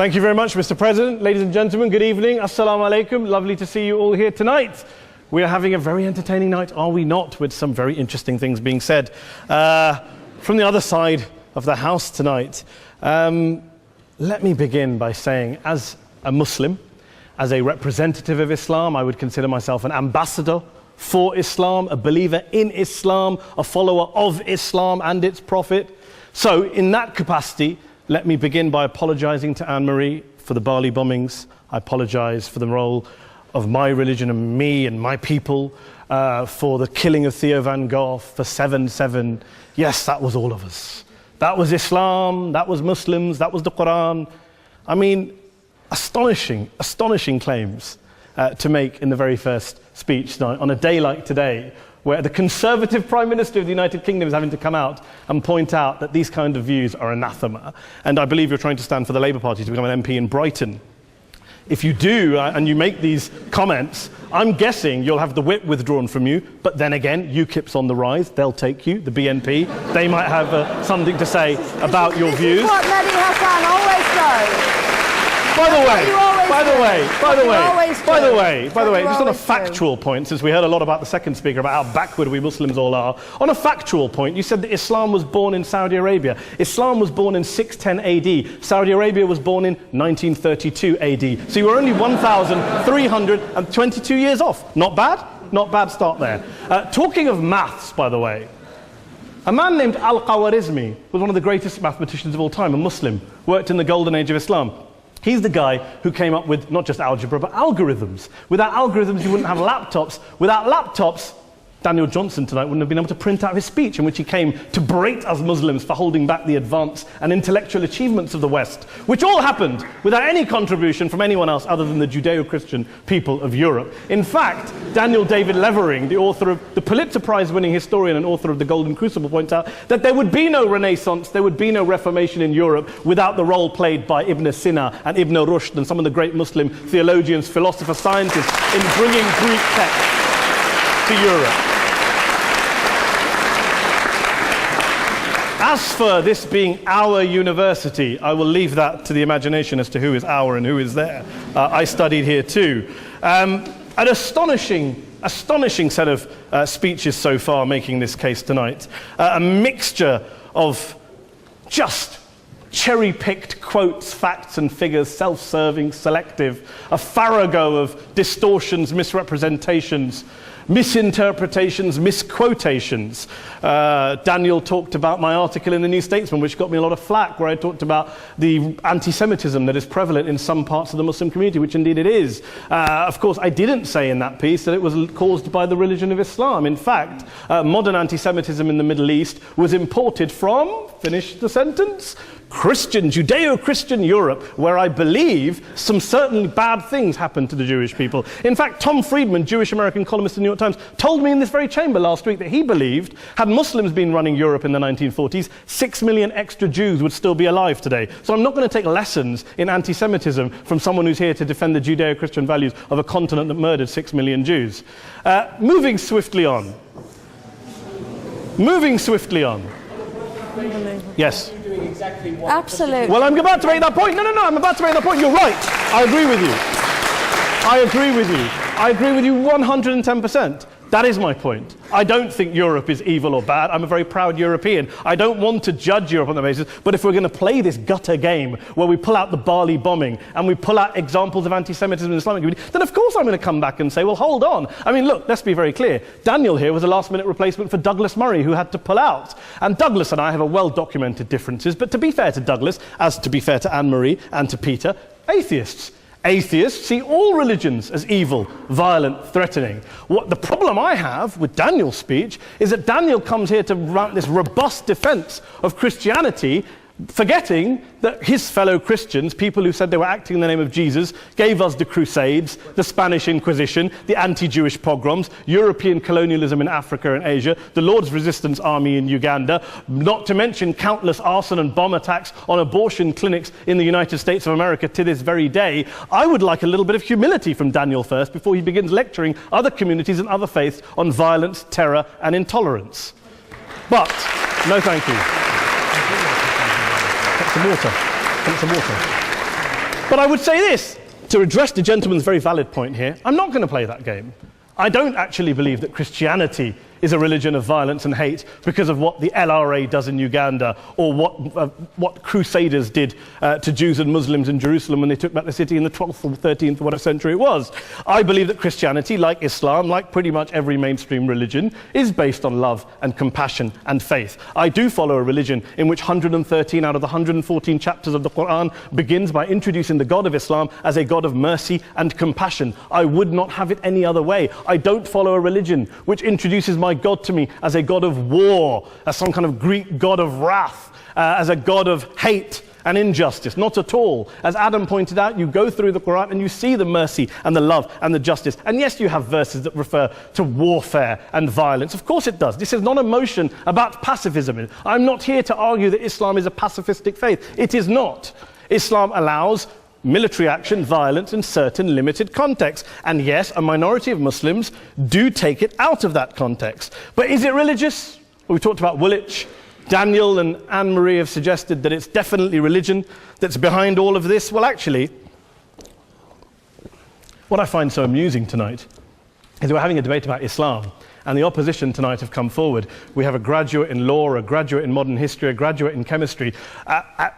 Thank you very much, Mr. President. Ladies and gentlemen, good evening. Assalamu alaikum. Lovely to see you all here tonight. We are having a very entertaining night, are we not, with some very interesting things being said from the other side of the house tonight. Let me begin by saying, as a Muslim, as a representative of Islam, I would consider myself an ambassador for Islam, a believer in Islam, a follower of Islam and its prophet. So, in that capacity, let me begin by apologizing to Anne-Marie for the Bali bombings. I apologize for the role of my religion and me and my people, for the killing of Theo van Gogh, for 7/7. Yes, that was all of us. That was Islam, that was Muslims, that was the Quran. I mean, astonishing claims to make in the very first speech tonight, on a day like today, where the Conservative Prime Minister of the United Kingdom is having to come out and point out that these kind of views are anathema. And I believe you're trying to stand for the Labour Party to become an MP in Brighton. If you do, and you make these comments, I'm guessing you'll have the whip withdrawn from you, but then again, UKIP's on the rise, they'll take you, the BNP, they might have something to say about your views. This is what Mehdi Hassan always does. By the way, just on a factual point, since we heard a lot about the second speaker, about how backward we Muslims all are, on a factual point, you said that Islam was born in Saudi Arabia. Islam was born in 610 AD. Saudi Arabia was born in 1932 AD. So you were only 1,322 years off. Not bad? Not bad start there. Talking of maths, by the way, a man named Al-Khwarizmi was one of the greatest mathematicians of all time, a Muslim, worked in the golden age of Islam. He's the guy who came up with not just algebra, but algorithms. Without algorithms, you wouldn't have laptops. Without laptops, Daniel Johnson tonight wouldn't have been able to print out his speech in which he came to berate us Muslims for holding back the advance and intellectual achievements of the West, which all happened without any contribution from anyone else other than the Judeo-Christian people of Europe. In fact, Daniel David Levering, the author of the Pulitzer Prize-winning historian and author of The Golden Crucible, points out that there would be no Renaissance, there would be no Reformation in Europe without the role played by Ibn Sina and Ibn Rushd and some of the great Muslim theologians, philosophers, scientists in bringing Greek texts to Europe. As for this being our university, I will leave that to the imagination as to who is our and who is there. I studied here too. An astonishing set of speeches so far making this case tonight. A mixture of just cherry-picked quotes, facts and figures, self-serving, selective, a farrago of distortions, misrepresentations, misinterpretations, misquotations. Daniel talked about my article in the New Statesman, which got me a lot of flack, where I talked about the anti-Semitism that is prevalent in some parts of the Muslim community, which indeed it is. Of course, I didn't say in that piece that it was caused by the religion of Islam. In fact, modern anti-Semitism in the Middle East was imported from, finish the sentence, Judeo-Christian Europe, where I believe some certainly bad things happened to the Jewish people. In fact, Tom Friedman, Jewish-American columnist in the New York Times, told me in this very chamber last week that he believed, had Muslims been running Europe in the 1940s, 6 million extra Jews would still be alive today. So I'm not going to take lessons in anti-Semitism from someone who's here to defend the Judeo-Christian values of a continent that murdered 6 million Jews. Moving swiftly on. Yes. Absolutely. Well, I'm about to make that point. No, I'm about to make that point. You're right. I agree with you. I agree with you 110%. That is my point. I don't think Europe is evil or bad. I'm a very proud European. I don't want to judge Europe on that basis, but if we're going to play this gutter game where we pull out the Bali bombing and we pull out examples of anti-Semitism in the Islamic community, then of course I'm going to come back and say, well, hold on. I mean, look, let's be very clear. Daniel here was a last-minute replacement for Douglas Murray, who had to pull out. And Douglas and I have a well-documented differences, but to be fair to Douglas, as to be fair to Anne-Marie and to Peter, atheists. Atheists see all religions as evil, violent, threatening. What the problem I have with Daniel's speech is that Daniel comes here to run this robust defense of Christianity, forgetting that his fellow Christians, people who said they were acting in the name of Jesus, gave us the Crusades, the Spanish Inquisition, the anti-Jewish pogroms, European colonialism in Africa and Asia, the Lord's Resistance Army in Uganda, not to mention countless arson and bomb attacks on abortion clinics in the United States of America to this very day. I would like a little bit of humility from Daniel first before he begins lecturing other communities and other faiths on violence, terror and intolerance. But, no thank you. Some water. But I would say this, to address the gentleman's very valid point here, I'm not going to play that game. I don't actually believe that Christianity is a religion of violence and hate because of what the LRA does in Uganda or what Crusaders did to Jews and Muslims in Jerusalem when they took back the city in the 12th or 13th, whatever century it was. I believe that Christianity, like Islam, like pretty much every mainstream religion, is based on love and compassion and faith. I do follow a religion in which 113 out of the 114 chapters of the Quran begins by introducing the God of Islam as a God of mercy and compassion. I would not have it any other way. I don't follow a religion which introduces my God to me as a God of war, as some kind of Greek God of wrath, as a God of hate and injustice. Not at all. As Adam pointed out, you go through the Quran and you see the mercy and the love and the justice. And yes, you have verses that refer to warfare and violence. Of course it does. This is not a motion about pacifism. I'm not here to argue that Islam is a pacifistic faith. It is not. Islam allows military action, violence in certain limited contexts. And yes, a minority of Muslims do take it out of that context. But is it religious? Well, we talked about Woolwich. Daniel and Anne-Marie have suggested that it's definitely religion that's behind all of this. Well, actually, what I find so amusing tonight is we're having a debate about Islam. And the opposition tonight have come forward. We have a graduate in law, a graduate in modern history, a graduate in chemistry.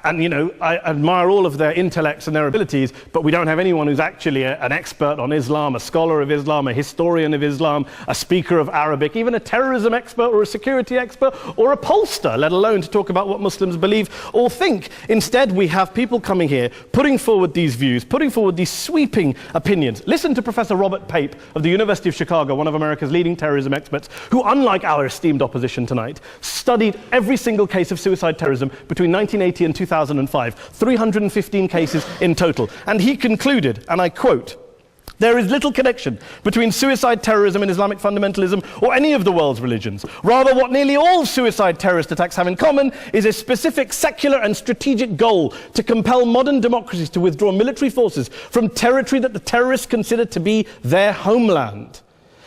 And, you know, I admire all of their intellects and their abilities, but we don't have anyone who's actually an expert on Islam, a scholar of Islam, a historian of Islam, a speaker of Arabic, even a terrorism expert or a security expert or a pollster, let alone to talk about what Muslims believe or think. Instead, we have people coming here, putting forward these views, putting forward these sweeping opinions. Listen to Professor Robert Pape of the University of Chicago, one of America's leading terrorism experts, who, unlike our esteemed opposition tonight, studied every single case of suicide terrorism between 1980 and 2005, 315 cases in total. And he concluded, and I quote, "There is little connection between suicide terrorism and Islamic fundamentalism or any of the world's religions. Rather, what nearly all suicide terrorist attacks have in common is a specific secular and strategic goal to compel modern democracies to withdraw military forces from territory that the terrorists consider to be their homeland."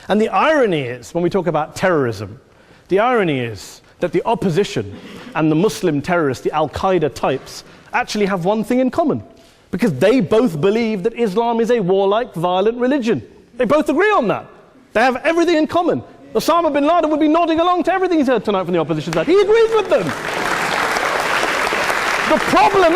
And the irony is, when we talk about terrorism, the irony is that the opposition and the Muslim terrorists, the Al-Qaeda types, actually have one thing in common, because they both believe that Islam is a warlike, violent religion. They both agree on that. They have everything in common. Osama bin Laden would be nodding along to everything he's heard tonight from the opposition side. He agrees with them. The problem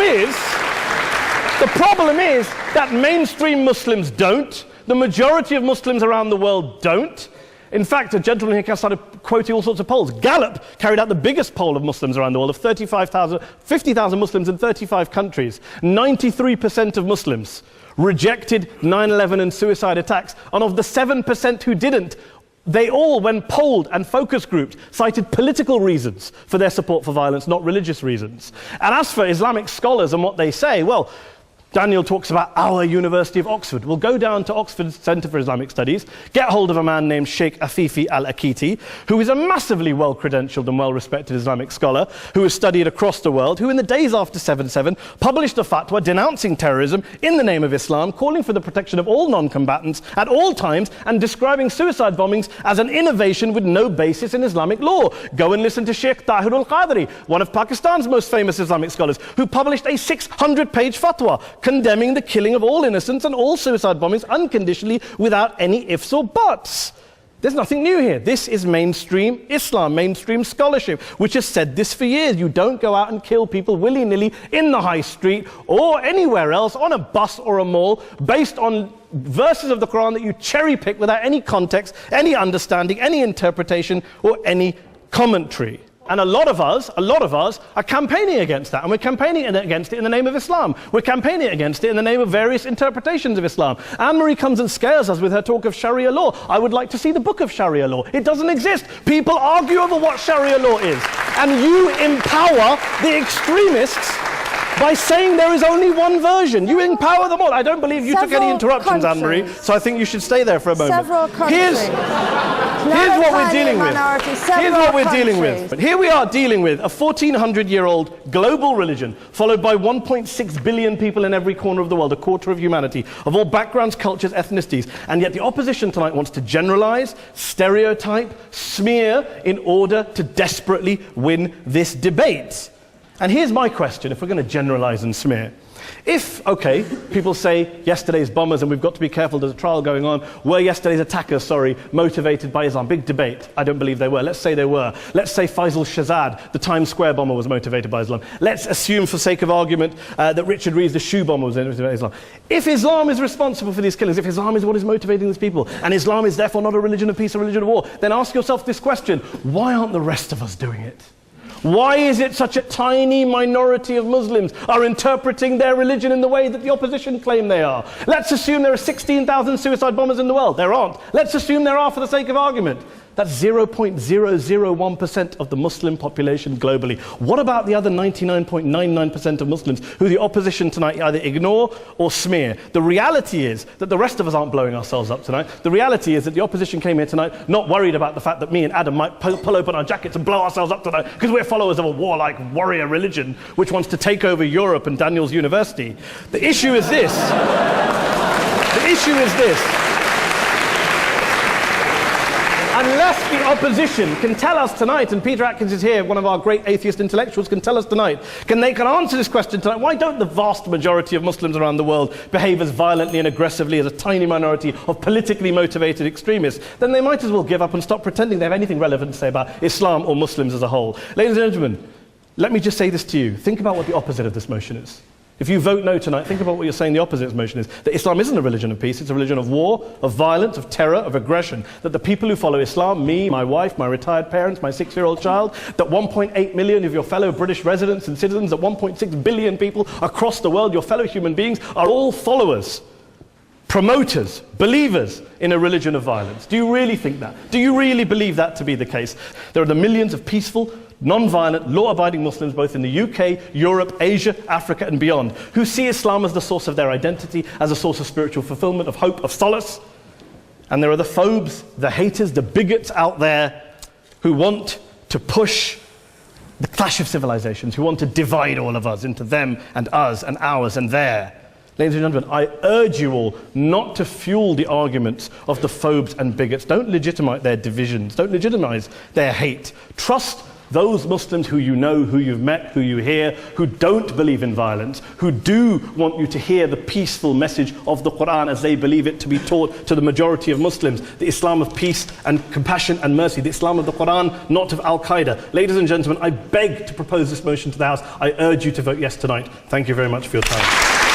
is that mainstream Muslims don't. The majority of Muslims around the world don't. In fact, a gentleman here started quoting all sorts of polls. Gallup carried out the biggest poll of Muslims around the world, of 50,000 Muslims in 35 countries. 93% of Muslims rejected 9/11 and suicide attacks. And of the 7% who didn't, they all, when polled and focus grouped, cited political reasons for their support for violence, not religious reasons. And as for Islamic scholars and what they say, well, Daniel talks about our University of Oxford. We'll go down to Oxford Centre for Islamic Studies, get hold of a man named Sheikh Afifi al-Akiti, who is a massively well-credentialed and well-respected Islamic scholar, who has studied across the world, who in the days after 7/7 published a fatwa denouncing terrorism in the name of Islam, calling for the protection of all non-combatants at all times, and describing suicide bombings as an innovation with no basis in Islamic law. Go and listen to Sheikh Tahir al-Qadri, one of Pakistan's most famous Islamic scholars, who published a 600-page fatwa condemning the killing of all innocents and all suicide bombings unconditionally without any ifs or buts. There's nothing new here. This is mainstream Islam, mainstream scholarship, which has said this for years. You don't go out and kill people willy-nilly in the high street or anywhere else, on a bus or a mall, based on verses of the Quran that you cherry-pick without any context, any understanding, any interpretation, or any commentary. And a lot of us are campaigning against that. And we're campaigning against it in the name of Islam. We're campaigning against it in the name of various interpretations of Islam. Anne-Marie comes and scares us with her talk of Sharia law. I would like to see the book of Sharia law. It doesn't exist. People argue over what Sharia law is. And you empower the extremists by saying there is only one version. You empower them all. I don't believe you took any interruptions, Anne-Marie, so I think you should stay there for a moment. Here's what we're dealing with. Here's what we're dealing with. Here we are dealing with a 1,400-year-old global religion, followed by 1.6 billion people in every corner of the world, a quarter of humanity, of all backgrounds, cultures, ethnicities. And yet the opposition tonight wants to generalize, stereotype, smear in order to desperately win this debate. And here's my question, if we're going to generalize and smear. If, okay, people say yesterday's bombers, and we've got to be careful, there's a trial going on, were yesterday's attackers, motivated by Islam? Big debate. I don't believe they were. Let's say they were. Let's say Faisal Shahzad, the Times Square bomber, was motivated by Islam. Let's assume, for sake of argument, that Richard Reeves, the shoe bomber, was motivated by Islam. If Islam is responsible for these killings, if Islam is what is motivating these people, and Islam is therefore not a religion of peace, a religion of war, then ask yourself this question: why aren't the rest of us doing it? Why is it such a tiny minority of Muslims are interpreting their religion in the way that the opposition claim they are? Let's assume there are 16,000 suicide bombers in the world. There aren't. Let's assume there are for the sake of argument. That's 0.001% of the Muslim population globally. What about the other 99.99% of Muslims who the opposition tonight either ignore or smear? The reality is that the rest of us aren't blowing ourselves up tonight. The reality is that the opposition came here tonight not worried about the fact that me and Adam might pull open our jackets and blow ourselves up tonight because we're followers of a warlike warrior religion which wants to take over Europe and Daniel's university. The issue is this. The issue is this. Unless the opposition can tell us tonight, and Peter Atkins is here, one of our great atheist intellectuals, can tell us tonight, can answer this question tonight: why don't the vast majority of Muslims around the world behave as violently and aggressively as a tiny minority of politically motivated extremists? Then they might as well give up and stop pretending they have anything relevant to say about Islam or Muslims as a whole. Ladies and gentlemen, let me just say this to you. Think about what the opposite of this motion is. If you vote no tonight, think about what you're saying the opposite of this motion is. That Islam isn't a religion of peace, it's a religion of war, of violence, of terror, of aggression. That the people who follow Islam, me, my wife, my retired parents, my 6-year-old child, that 1.8 million of your fellow British residents and citizens, that 1.6 billion people across the world, your fellow human beings, are all followers, promoters, believers in a religion of violence. Do you really think that? Do you really believe that to be the case? There are the millions of peaceful, non-violent, law-abiding Muslims both in the UK, Europe, Asia, Africa and beyond, who see Islam as the source of their identity, as a source of spiritual fulfillment, of hope, of solace. And there are the phobes, the haters, the bigots out there who want to push the clash of civilizations, who want to divide all of us into them and us and ours and their. Ladies and gentlemen, I urge you all not to fuel the arguments of the phobes and bigots. Don't legitimize their divisions. Don't legitimize their hate. Trust those Muslims who you know, who you've met, who you hear, who don't believe in violence, who do want you to hear the peaceful message of the Quran as they believe it to be taught to the majority of Muslims, the Islam of peace and compassion and mercy, the Islam of the Quran, not of Al-Qaeda. Ladies and gentlemen, I beg to propose this motion to the House. I urge you to vote yes tonight. Thank you very much for your time.